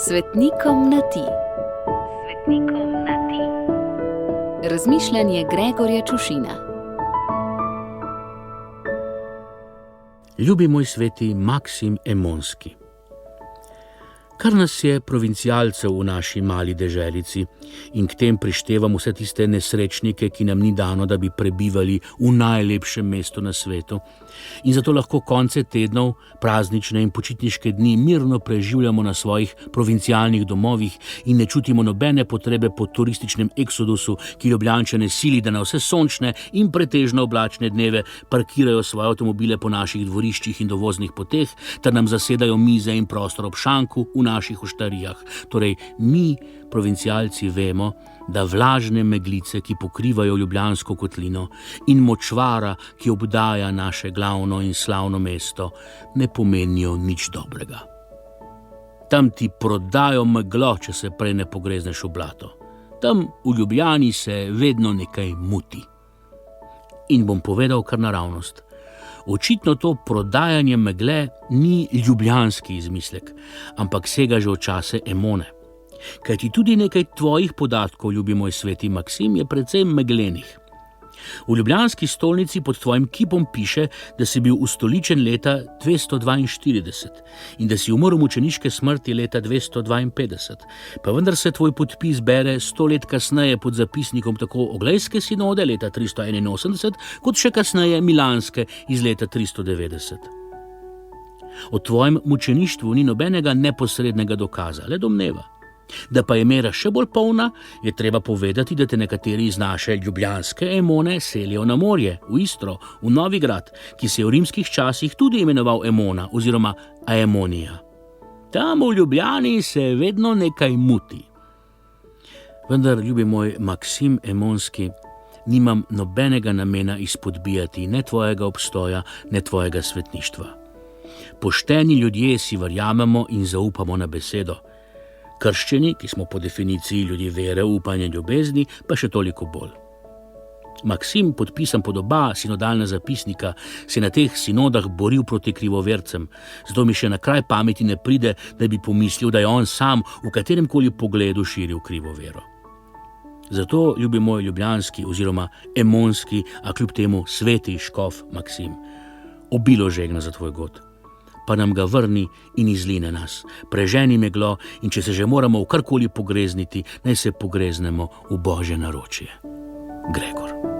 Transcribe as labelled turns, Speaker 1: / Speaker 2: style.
Speaker 1: Svetnikom na ti. Svetnikom na ti. Razmišljanje Gregorja Čušina.
Speaker 2: Ljubi moj sveti Maksim Emonski. Kar nas je provincialcev v naši mali deželici in k tem prištevam vse tiste nesrečnike, ki nam ni dano, da bi prebivali v najlepšem mestu na svetu. In zato lahko konce tednov, praznične in počitniške dni mirno preživljamo na svojih provincialnih domovih in ne čutimo nobene potrebe po turističnem eksodusu, ki Ljubljančane sili, da na vse sončne in pretežno oblačne dneve parkirajo svoje avtomobile po naših dvoriščih in dovoznih poteh, ter nam zasedajo mize in prostor ob šanku v naših oštarijah. Torej, mi, provincialci, vemo, da vlažne meglice, ki pokrivajo Ljubljansko kotlino, in močvara, ki obdaja naše glavno in slavno mesto, ne pomenijo nič dobrega. Tam ti prodajo meglo, če se prej ne pogrezneš v blato. Tam v Ljubljani se vedno nekaj muti. In bom povedal kar naravnost. Očitno to prodajanje megle ni ljubljanski izmislek, ampak sega že v čase Emone. Kajti tudi nekaj tvojih podatkov, ljubi moj sveti Maksim, je precej meglenih. V ljubljanski stolnici pod tvojim kipom piše, da si bil ustoličen leta 242 in da si umrl mučeniške smrti leta 252, pa vendar se tvoj podpis bere 100 let kasneje pod zapisnikom tako Oglejske sinode leta 381, kot še kasneje Milanske iz leta 390. O tvojem mučeništvu ni nobenega neposrednega dokaza, le domneva. Da pa je mera še bolj polna, je treba povedati, da te nekateri iz naše ljubljanske Emone selijo na morje, v Istro, v Novigrad, ki se je v rimskih časih tudi imenoval Emona oziroma Aemonija. Tam v Ljubljani se vedno nekaj muti. Vendar, ljubi moj Maksim Emonski, nimam nobenega namena izpodbijati ne tvojega obstoja, ne tvojega svetništva. Pošteni ljudje si verjamemo in zaupamo na besedo. Krščeni, ki smo po definiciji ljudi vere, upanja in ljubezni, pa še toliko bolj. Maksim, podpisan pod oba sinodalna zapisnika, se na teh sinodah boril proti krivovercem, zato mi še na kraj pameti ne pride, da bi pomislil, da je on sam v kateremkoli pogledu širil krivo vero. Zato, ljubi moj ljubljanski oziroma emonski, a kljub temu sveti škof Maksim, obilo žegna za tvoj god. Pa nam ga vrni in izline nas. Preženi meglo in če se že moramo v karkoli pogrezniti, naj se pogreznemo v Božje naročje. Gregor.